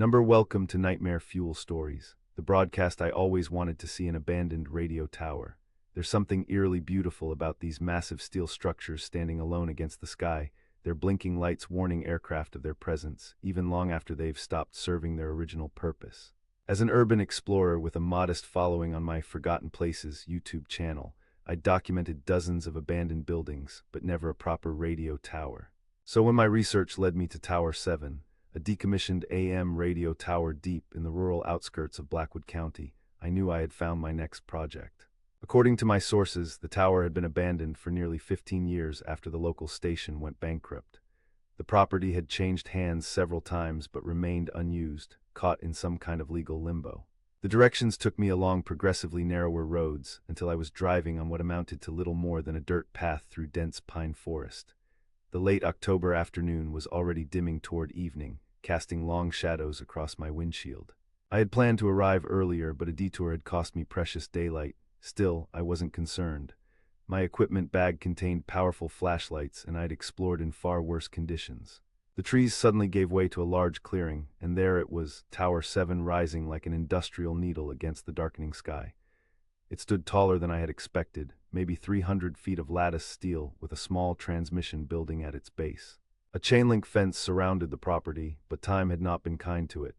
Welcome to Nightmare Fuel Stories, the broadcast I always wanted to see an abandoned radio tower. There's something eerily beautiful about these massive steel structures standing alone against the sky, their blinking lights warning aircraft of their presence, even long after they've stopped serving their original purpose. As an urban explorer with a modest following on my Forgotten Places YouTube channel, I documented dozens of abandoned buildings, but never a proper radio tower. So when my research led me to Tower 7, a decommissioned AM radio tower deep in the rural outskirts of Blackwood County, I knew I had found my next project. According to my sources, the tower had been abandoned for nearly 15 years after the local station went bankrupt. The property had changed hands several times but remained unused, caught in some kind of legal limbo. The directions took me along progressively narrower roads until I was driving on what amounted to little more than a dirt path through dense pine forest. The late October afternoon was already dimming toward evening, casting long shadows across my windshield. I had planned to arrive earlier, but a detour had cost me precious daylight. Still, I wasn't concerned. My equipment bag contained powerful flashlights, and I'd explored in far worse conditions. The trees suddenly gave way to a large clearing, and there it was, Tower 7 rising like an industrial needle against the darkening sky. It stood taller than I had expected, maybe 300 feet of lattice steel with a small transmission building at its base. A chain-link fence surrounded the property, but time had not been kind to it.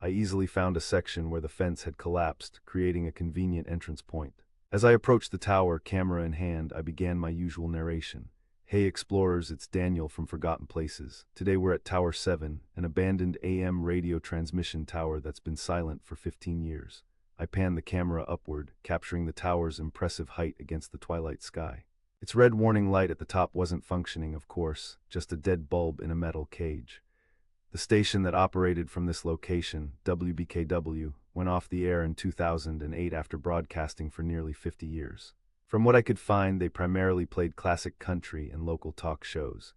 I easily found a section where the fence had collapsed, creating a convenient entrance point. As I approached the tower, camera in hand, I began my usual narration. Hey explorers, it's Daniel from Forgotten Places. Today we're at Tower 7, an abandoned AM radio transmission tower that's been silent for 15 years. I panned the camera upward, capturing the tower's impressive height against the twilight sky. Its red warning light at the top wasn't functioning, of course, just a dead bulb in a metal cage. The station that operated from this location, WBKW, went off the air in 2008 after broadcasting for nearly 50 years. From what I could find, they primarily played classic country and local talk shows.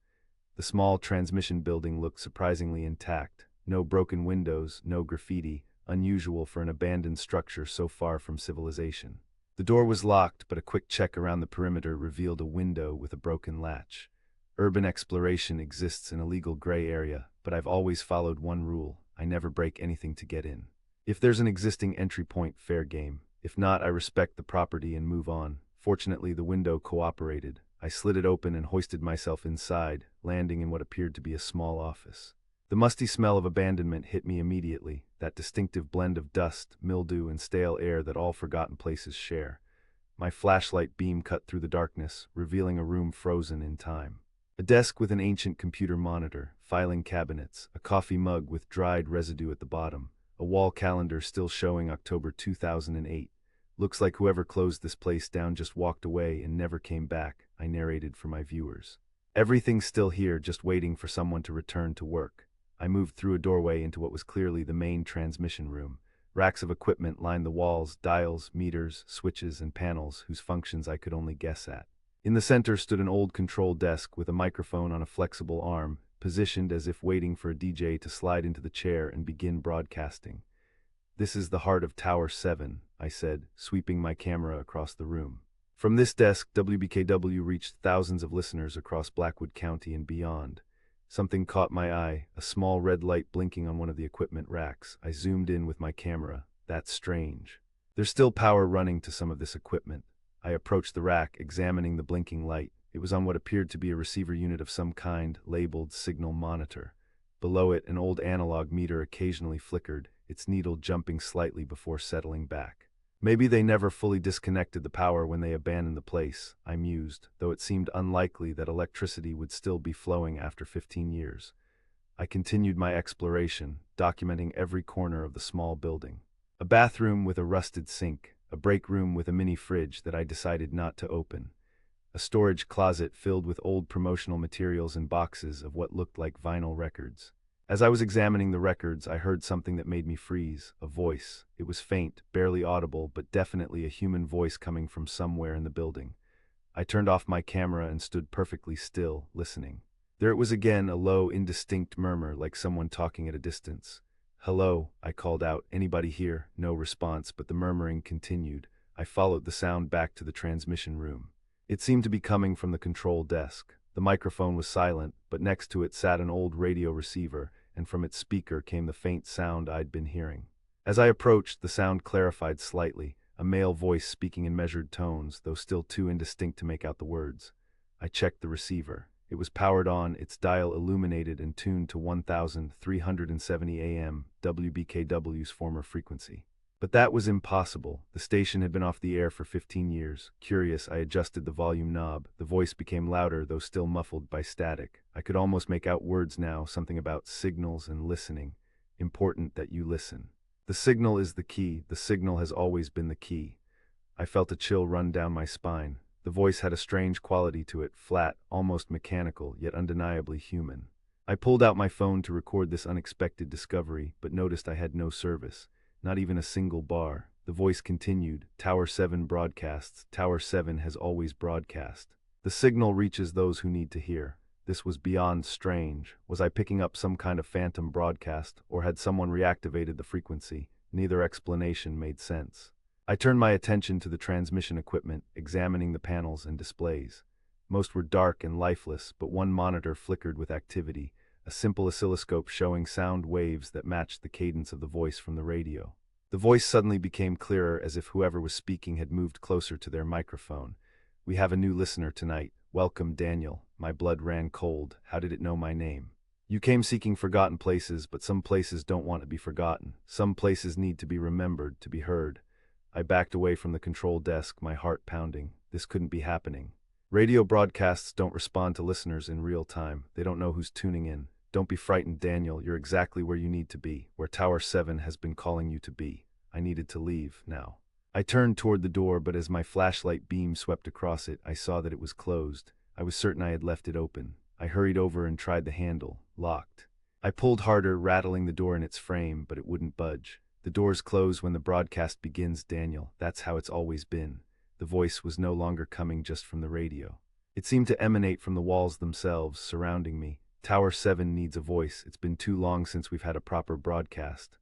The small transmission building looked surprisingly intact. No broken windows, no graffiti, unusual for an abandoned structure so far from civilization. The door was locked, but a quick check around the perimeter revealed a window with a broken latch. Urban exploration exists in a legal gray area, but I've always followed one rule: I never break anything to get in. If there's an existing entry point, fair game. If not, I respect the property and move on. Fortunately, the window cooperated. I slid it open and hoisted myself inside, landing in what appeared to be a small office. The musty smell of abandonment hit me immediately, that distinctive blend of dust, mildew, and stale air that all Forgotten Places share. My flashlight beam cut through the darkness, revealing a room frozen in time. A desk with an ancient computer monitor, filing cabinets, a coffee mug with dried residue at the bottom, a wall calendar still showing October 2008. Looks like whoever closed this place down just walked away and never came back, I narrated for my viewers. Everything's still here, just waiting for someone to return to work. I moved through a doorway into what was clearly the main transmission room. Racks of equipment lined the walls, dials, meters, switches, and panels whose functions I could only guess at. In the center stood an old control desk with a microphone on a flexible arm, positioned as if waiting for a DJ to slide into the chair and begin broadcasting. This is the heart of Tower 7, I said, sweeping my camera across the room. From this desk, WBKW reached thousands of listeners across Blackwood County and beyond. Something caught my eye, a small red light blinking on one of the equipment racks. I zoomed in with my camera. That's strange. There's still power running to some of this equipment. I approached the rack, examining the blinking light. It was on what appeared to be a receiver unit of some kind, labeled Signal Monitor. Below it, an old analog meter occasionally flickered, its needle jumping slightly before settling back. Maybe they never fully disconnected the power when they abandoned the place, I mused, though it seemed unlikely that electricity would still be flowing after 15 years. I continued my exploration, documenting every corner of the small building. A bathroom with a rusted sink, a break room with a mini fridge that I decided not to open, a storage closet filled with old promotional materials and boxes of what looked like vinyl records. As I was examining the records, I heard something that made me freeze, a voice. It was faint, barely audible, but definitely a human voice coming from somewhere in the building. I turned off my camera and stood perfectly still, listening. There it was again, a low, indistinct murmur, like someone talking at a distance. "Hello," I called out. "Anybody here?" No response, but the murmuring continued. I followed the sound back to the transmission room. It seemed to be coming from the control desk. The microphone was silent, but next to it sat an old radio receiver, and from its speaker came the faint sound I'd been hearing. As I approached, the sound clarified slightly, a male voice speaking in measured tones, though still too indistinct to make out the words. I checked the receiver. It was powered on, its dial illuminated and tuned to 1370 AM, WBKW's former frequency. But that was impossible. The station had been off the air for 15 years. Curious, I adjusted the volume knob. The voice became louder, though still muffled by static. I could almost make out words now, something about signals and listening. Important that you listen. The signal is the key. The signal has always been the key. I felt a chill run down my spine. The voice had a strange quality to it, flat, almost mechanical, yet undeniably human. I pulled out my phone to record this unexpected discovery, but noticed I had no service. Not even a single bar. The voice continued, Tower 7 broadcasts. Tower 7 has always broadcast. The signal reaches those who need to hear. This was beyond strange. Was I picking up some kind of phantom broadcast, or had someone reactivated the frequency? Neither explanation made sense. I turned my attention to the transmission equipment, examining the panels and displays. Most were dark and lifeless, but one monitor flickered with activity, a simple oscilloscope showing sound waves that matched the cadence of the voice from the radio. The voice suddenly became clearer, as if whoever was speaking had moved closer to their microphone. We have a new listener tonight. Welcome, Daniel. My blood ran cold. How did it know my name? You came seeking forgotten places, but some places don't want to be forgotten. Some places need to be remembered, to be heard. I backed away from the control desk, my heart pounding. This couldn't be happening. Radio broadcasts don't respond to listeners in real time. They don't know who's tuning in. Don't be frightened, Daniel. You're exactly where you need to be, where Tower 7 has been calling you to be. I needed to leave, now. I turned toward the door, but as my flashlight beam swept across it, I saw that it was closed. I was certain I had left it open. I hurried over and tried the handle. Locked. I pulled harder, rattling the door in its frame, but it wouldn't budge. The doors close when the broadcast begins, Daniel. That's how it's always been. The voice was no longer coming just from the radio. It seemed to emanate from the walls themselves, surrounding me. Tower 7 needs a voice. It's been too long since we've had a proper broadcast.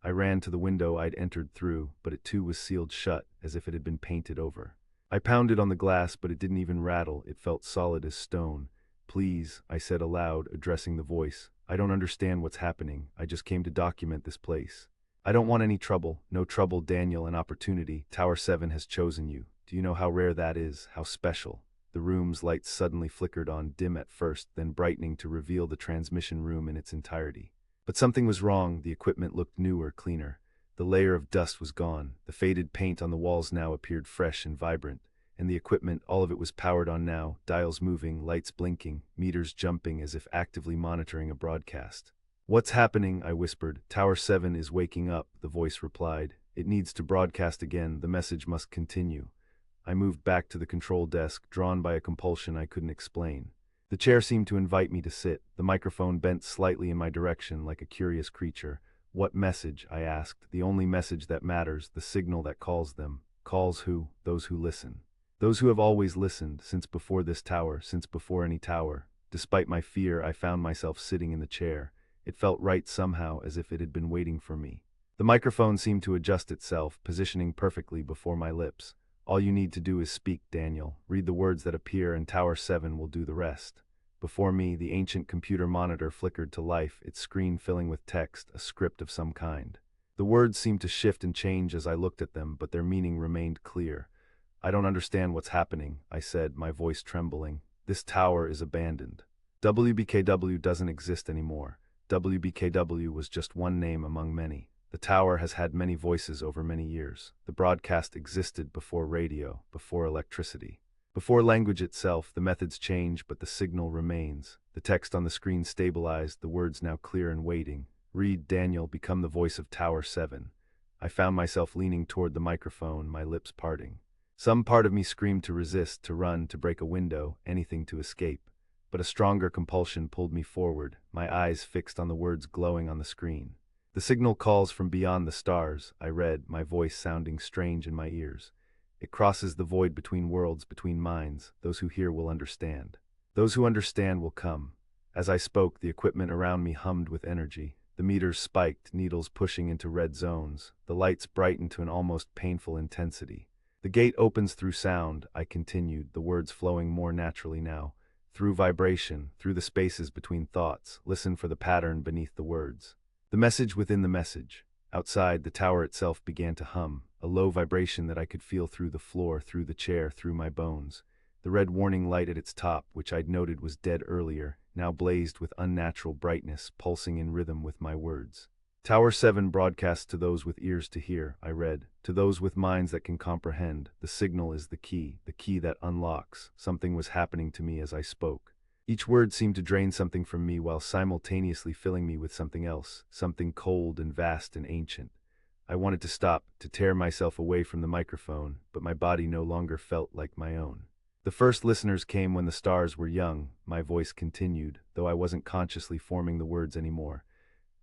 I ran to the window I'd entered through, but it too was sealed shut, as if it had been painted over. I pounded on the glass, but it didn't even rattle. It felt solid as stone. Please, I said aloud, addressing the voice. I don't understand what's happening. I just came to document this place. I don't want any trouble. No trouble, Daniel, an opportunity. Tower 7 has chosen you. Do you know how rare that is? How special? The room's lights suddenly flickered on, dim at first, then brightening to reveal the transmission room in its entirety. But something was wrong. The equipment looked newer, cleaner. The layer of dust was gone. The faded paint on the walls now appeared fresh and vibrant. And the equipment, all of it was powered on now, dials moving, lights blinking, meters jumping as if actively monitoring a broadcast. What's happening? I whispered. Tower 7 is waking up, the voice replied. It needs to broadcast again. The message must continue. I moved back to the control desk, drawn by a compulsion I couldn't explain. The chair seemed to invite me to sit. The microphone bent slightly in my direction like a curious creature. What message? I asked. The only message that matters, the signal that calls them. Calls who? Those who listen. Those who have always listened, since before this tower, since before any tower. Despite my fear, I found myself sitting in the chair. It felt right somehow, as if it had been waiting for me. The microphone seemed to adjust itself, positioning perfectly before my lips. All you need to do is speak, Daniel. Read the words that appear and Tower 7 will do the rest. Before me, the ancient computer monitor flickered to life, its screen filling with text, a script of some kind. The words seemed to shift and change as I looked at them, but their meaning remained clear. I don't understand what's happening, I said, my voice trembling. This tower is abandoned. WBKW doesn't exist anymore. WBKW was just one name among many. The tower has had many voices over many years. The broadcast existed before radio, before electricity. Before language itself, the methods change, but the signal remains. The text on the screen stabilized, the words now clear and waiting. Read, Daniel, become the voice of Tower 7. I found myself leaning toward the microphone, my lips parting. Some part of me screamed to resist, to run, to break a window, anything to escape. But a stronger compulsion pulled me forward, my eyes fixed on the words glowing on the screen. The signal calls from beyond the stars, I read, my voice sounding strange in my ears. It crosses the void between worlds, between minds. Those who hear will understand. Those who understand will come. As I spoke, the equipment around me hummed with energy. The meters spiked, needles pushing into red zones. The lights brightened to an almost painful intensity. The gate opens through sound, I continued, the words flowing more naturally now. through vibration, through the spaces between thoughts, listen for the pattern beneath the words. The message within the message. Outside, the tower itself began to hum, a low vibration that I could feel through the floor, through the chair, through my bones. The red warning light at its top, which I'd noted was dead earlier, now blazed with unnatural brightness, pulsing in rhythm with my words. Tower 7 broadcasts to those with ears to hear, I read. To those with minds that can comprehend. The signal is the key that unlocks. Something was happening to me as I spoke. Each word seemed to drain something from me while simultaneously filling me with something else, something cold and vast and ancient. I wanted to stop, to tear myself away from the microphone, but my body no longer felt like my own. The first listeners came when the stars were young, my voice continued, though I wasn't consciously forming the words anymore.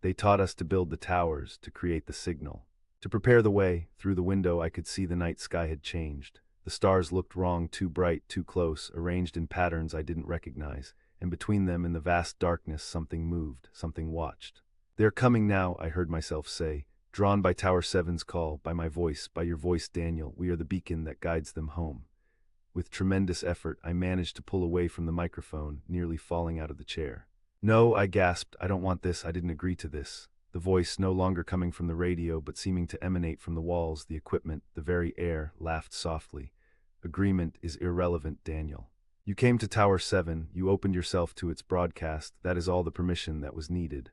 They taught us to build the towers, to create the signal. To prepare the way, through the window I could see the night sky had changed. The stars looked wrong, too bright, too close, arranged in patterns I didn't recognize, and between them in the vast darkness something moved, something watched. "They're coming now," I heard myself say, drawn by Tower 7's call, by my voice, by your voice, Daniel. We are the beacon that guides them home. With tremendous effort, I managed to pull away from the microphone, nearly falling out of the chair. "No," I gasped, "I don't want this, I didn't agree to this." The voice, no longer coming from the radio but seeming to emanate from the walls, the equipment, the very air, laughed softly. "Agreement is irrelevant, Daniel. You came to Tower 7, you opened yourself to its broadcast, that is all the permission that was needed."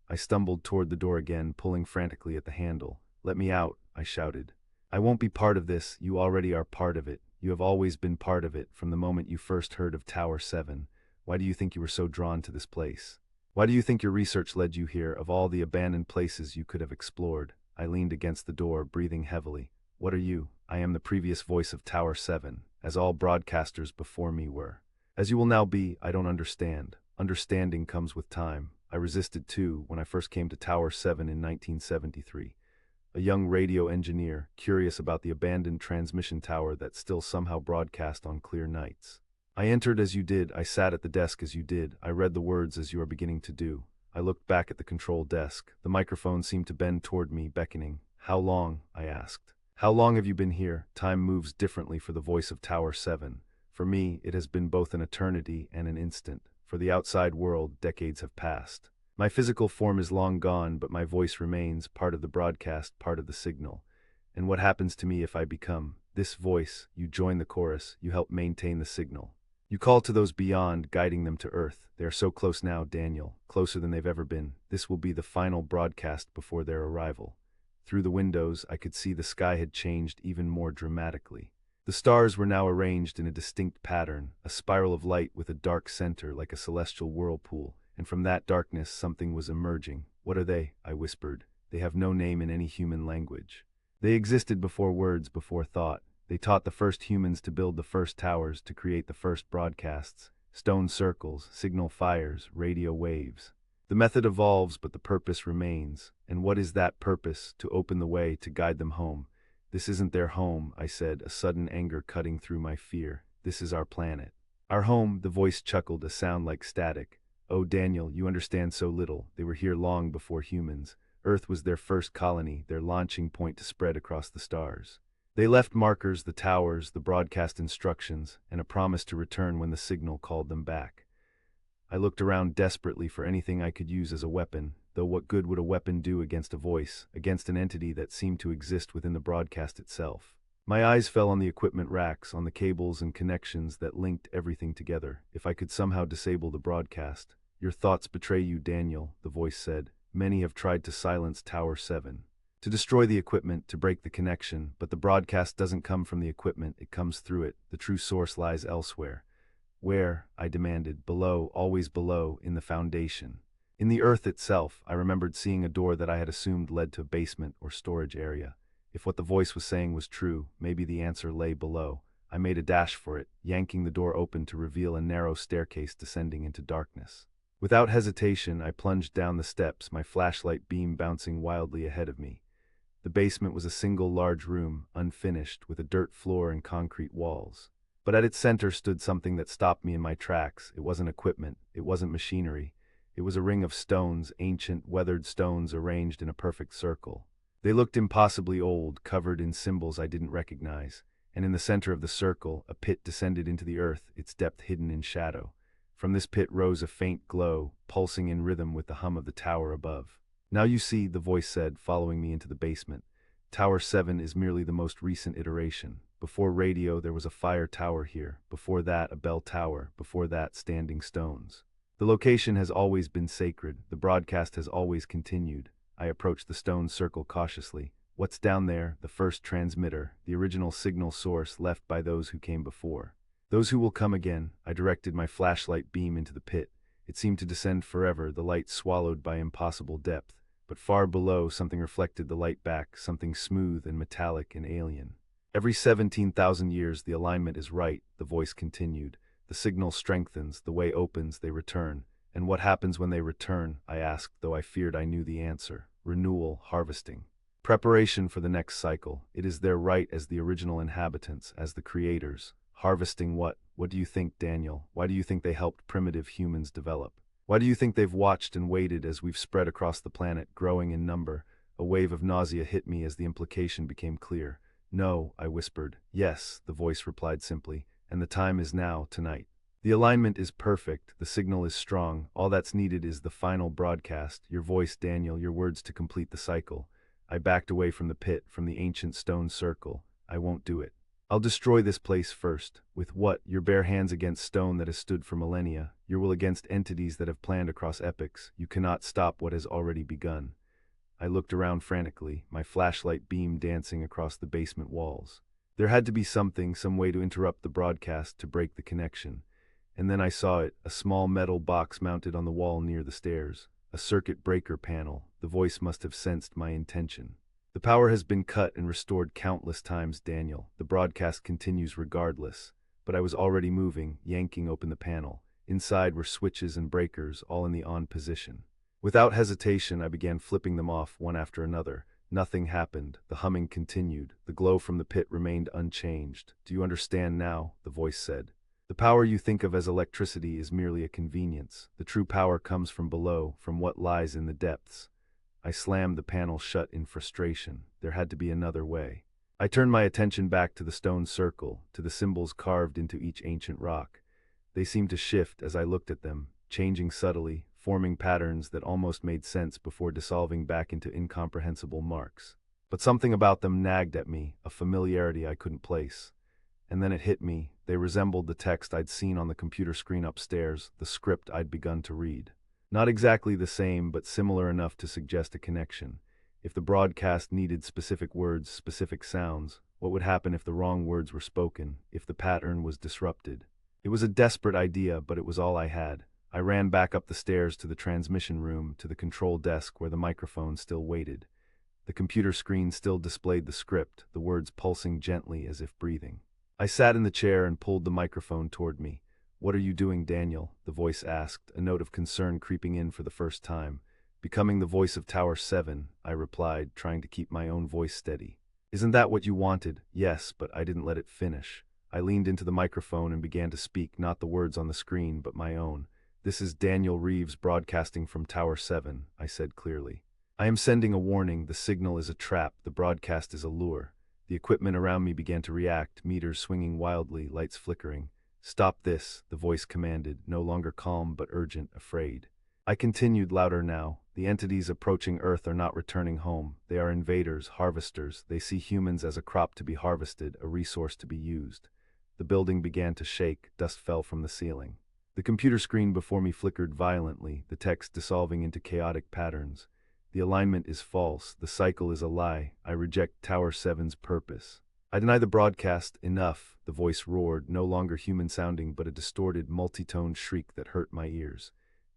I stumbled toward the door again, pulling frantically at the handle. "Let me out," I shouted. "I won't be part of this, you already are part of it. You have always been part of it, from the moment you first heard of Tower 7. Why do you think you were so drawn to this place? Why do you think your research led you here, of all the abandoned places you could have explored?" I leaned against the door, breathing heavily. "What are you?" "I am the previous voice of Tower 7, as all broadcasters before me were. As you will now be. I don't understand. Understanding comes with time. I resisted too, when I first came to Tower 7 in 1973. A young radio engineer, curious about the abandoned transmission tower that still somehow broadcast on clear nights. I entered as you did, I sat at the desk as you did, I read the words as you are beginning to do. I looked back at the control desk. The microphone seemed to bend toward me, beckoning. "How long?" I asked. "How long have you been here?" Time moves differently for the voice of Tower 7. For me, it has been both an eternity and an instant. For the outside world, decades have passed. My physical form is long gone, but my voice remains, part of the broadcast, part of the signal. And what happens to me if I become this voice? You join the chorus, you help maintain the signal. You call to those beyond, guiding them to Earth. They are so close now, Daniel, closer than they've ever been. This will be the final broadcast before their arrival. Through the windows, I could see the sky had changed even more dramatically. The stars were now arranged in a distinct pattern, a spiral of light with a dark center like a celestial whirlpool, and from that darkness something was emerging. "What are they?" I whispered. "They have no name in any human language. They existed before words, before thought. They taught the first humans to build the first towers, to create the first broadcasts. Stone circles, signal fires, radio waves. The method evolves, but the purpose remains. And what is that purpose? To open the way, to guide them home. This isn't their home," I said, a sudden anger cutting through my fear. "This is our planet." "Our home," the voice chuckled, a sound like static. "Oh, Daniel, you understand so little. They were here long before humans. Earth was their first colony, their launching point to spread across the stars. They left markers, the towers, the broadcast instructions, and a promise to return when the signal called them back." I looked around desperately for anything I could use as a weapon, though what good would a weapon do against a voice, against an entity that seemed to exist within the broadcast itself? My eyes fell on the equipment racks, on the cables and connections that linked everything together. If I could somehow disable the broadcast. "Your thoughts betray you, Daniel," the voice said. "Many have tried to silence Tower 7. To destroy the equipment, to break the connection, but the broadcast doesn't come from the equipment, it comes through it. The true source lies elsewhere." "Where?" I demanded. "Below, always below, in the foundation. In the earth itself." I remembered seeing a door that I had assumed led to a basement or storage area. If what the voice was saying was true, maybe the answer lay below. I made a dash for it, yanking the door open to reveal a narrow staircase descending into darkness. Without hesitation, I plunged down the steps, my flashlight beam bouncing wildly ahead of me. The basement was a single large room, unfinished, with a dirt floor and concrete walls. But at its center stood something that stopped me in my tracks. It wasn't equipment, it wasn't machinery. It was a ring of stones, ancient, weathered stones arranged in a perfect circle. They looked impossibly old, covered in symbols I didn't recognize, and in the center of the circle, a pit descended into the earth, its depth hidden in shadow. From this pit rose a faint glow, pulsing in rhythm with the hum of the tower above. Now you see, the voice said, following me into the basement. Tower 7 is merely the most recent iteration. Before radio, there was a fire tower here. Before that, a bell tower. Before that, standing stones. The location has always been sacred. The broadcast has always continued. I approached the stone circle cautiously. What's down there? The first transmitter, the original signal source left by those who came before. Those who will come again. I directed my flashlight beam into the pit. It seemed to descend forever, the light swallowed by impossible depth. But far below, something reflected the light back, something smooth and metallic and alien. Every 17,000 years, the alignment is right, the voice continued. The signal strengthens, the way opens, they return. And what happens when they return? I asked, though I feared I knew the answer. Renewal, harvesting. Preparation for the next cycle. It is their right as the original inhabitants, as the creators. Harvesting what? What do you think, Daniel? Why do you think they helped primitive humans develop? Why do you think they've watched and waited as we've spread across the planet, growing in number? A wave of nausea hit me as the implication became clear. No, I whispered. Yes, the voice replied simply, and the time is now, tonight. The alignment is perfect, the signal is strong, all that's needed is the final broadcast, your voice, Daniel, your words to complete the cycle. I backed away from the pit, from the ancient stone circle. I won't do it. I'll destroy this place first. With what? Your bare hands against stone that has stood for millennia. Your will against entities that have planned across epochs. You cannot stop what has already begun. I looked around frantically, my flashlight beam dancing across the basement walls. There had to be something, some way to interrupt the broadcast, to break the connection. And then I saw it, a small metal box mounted on the wall near the stairs. A circuit breaker panel. The voice must have sensed my intention. The power has been cut and restored countless times, Daniel. The broadcast continues regardless. But I was already moving, yanking open the panel. Inside were switches and breakers, all in the on position. Without hesitation, I began flipping them off one after another. Nothing happened. The humming continued. The glow from the pit remained unchanged. Do you understand now? The voice said. The power you think of as electricity is merely a convenience. The true power comes from below, from what lies in the depths. I slammed the panel shut in frustration. There had to be another way. I turned my attention back to the stone circle, to the symbols carved into each ancient rock. They seemed to shift as I looked at them, changing subtly, forming patterns that almost made sense before dissolving back into incomprehensible marks. But something about them nagged at me, a familiarity I couldn't place. And then it hit me. They resembled the text I'd seen on the computer screen upstairs, the script I'd begun to read. Not exactly the same, but similar enough to suggest a connection. If the broadcast needed specific words, specific sounds, what would happen if the wrong words were spoken, if the pattern was disrupted? It was a desperate idea, but it was all I had. I ran back up the stairs to the transmission room, to the control desk where the microphone still waited. The computer screen still displayed the script, the words pulsing gently as if breathing. I sat in the chair and pulled the microphone toward me. What are you doing, Daniel? The voice asked, a note of concern creeping in for the first time. Becoming the voice of Tower 7, I replied, trying to keep my own voice steady. Isn't that what you wanted? Yes, but I didn't let it finish. I leaned into the microphone and began to speak, not the words on the screen, but my own. This is Daniel Reeves broadcasting from Tower 7, I said clearly. I am sending a warning. The signal is a trap. The broadcast is a lure. The equipment around me began to react, meters swinging wildly, lights flickering. Stop this, the voice commanded, no longer calm but urgent, afraid. I continued, louder now. The entities approaching Earth are not returning home. They are invaders, harvesters. They see humans as a crop to be harvested, a resource to be used. The building began to shake, dust fell from the ceiling. The computer screen before me flickered violently, the text dissolving into chaotic patterns. The alignment is false, the cycle is a lie. I reject Tower 7's purpose. I deny the broadcast. Enough, the voice roared, no longer human-sounding but a distorted, multi-toned shriek that hurt my ears.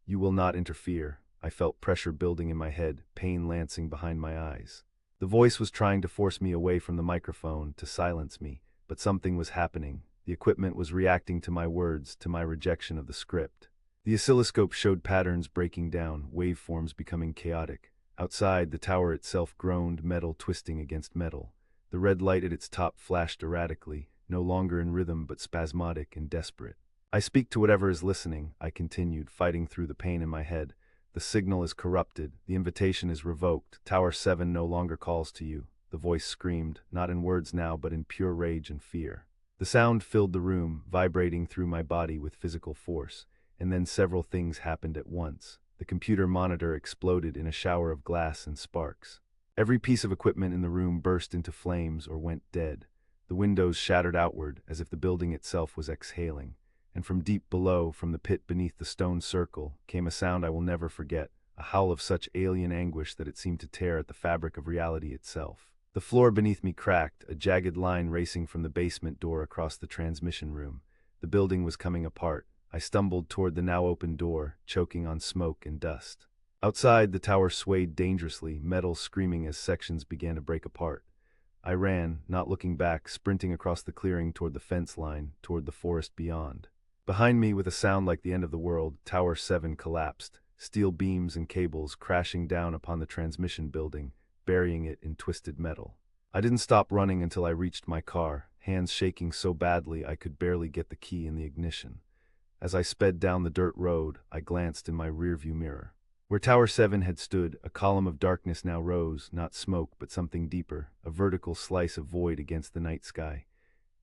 You will not interfere. I felt pressure building in my head, pain lancing behind my eyes. The voice was trying to force me away from the microphone, to silence me, but something was happening. The equipment was reacting to my words, to my rejection of the script. The oscilloscope showed patterns breaking down, waveforms becoming chaotic. Outside, the tower itself groaned, metal twisting against metal. The red light at its top flashed erratically, no longer in rhythm but spasmodic and desperate. I speak to whatever is listening, I continued, fighting through the pain in my head. The signal is corrupted, the invitation is revoked. Tower 7 no longer calls to you. The voice screamed, not in words now but in pure rage and fear. The sound filled the room, vibrating through my body with physical force, and then several things happened at once. The computer monitor exploded in a shower of glass and sparks. Every piece of equipment in the room burst into flames or went dead. The windows shattered outward as if the building itself was exhaling. And from deep below, from the pit beneath the stone circle, came a sound I will never forget, a howl of such alien anguish that it seemed to tear at the fabric of reality itself. The floor beneath me cracked, a jagged line racing from the basement door across the transmission room. The building was coming apart. I stumbled toward the now open door, choking on smoke and dust. Outside, the tower swayed dangerously, metal screaming as sections began to break apart. I ran, not looking back, sprinting across the clearing toward the fence line, toward the forest beyond. Behind me, with a sound like the end of the world, Tower 7 collapsed, steel beams and cables crashing down upon the transmission building, burying it in twisted metal. I didn't stop running until I reached my car, hands shaking so badly I could barely get the key in the ignition. As I sped down the dirt road, I glanced in my rearview mirror. Where Tower 7 had stood, a column of darkness now rose, not smoke but something deeper, a vertical slice of void against the night sky.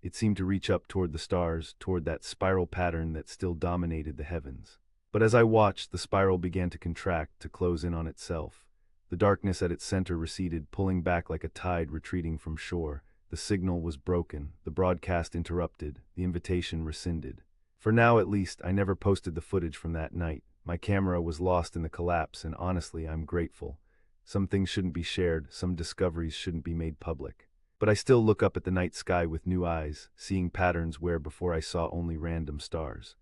It seemed to reach up toward the stars, toward that spiral pattern that still dominated the heavens. But as I watched, the spiral began to contract, to close in on itself. The darkness at its center receded, pulling back like a tide retreating from shore. The signal was broken, the broadcast interrupted, the invitation rescinded. For now, at least, I never posted the footage from that night. My camera was lost in the collapse, and honestly, I'm grateful. Some things shouldn't be shared, some discoveries shouldn't be made public. But I still look up at the night sky with new eyes, seeing patterns where before I saw only random stars.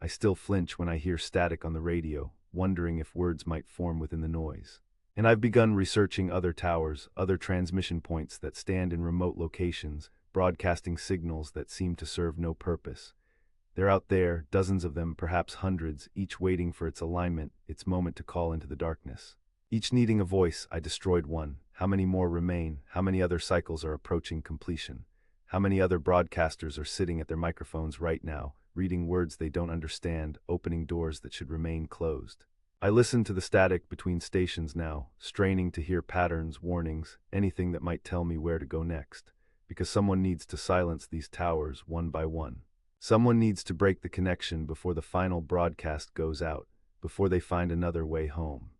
I still flinch when I hear static on the radio, wondering if words might form within the noise. And I've begun researching other towers, other transmission points that stand in remote locations, broadcasting signals that seem to serve no purpose. They're out there, dozens of them, perhaps hundreds, each waiting for its alignment, its moment to call into the darkness. Each needing a voice. I destroyed one. How many more remain? How many other cycles are approaching completion? How many other broadcasters are sitting at their microphones right now, reading words they don't understand, opening doors that should remain closed? I listen to the static between stations now, straining to hear patterns, warnings, anything that might tell me where to go next, because someone needs to silence these towers one by one. Someone needs to break the connection before the final broadcast goes out, before they find another way home.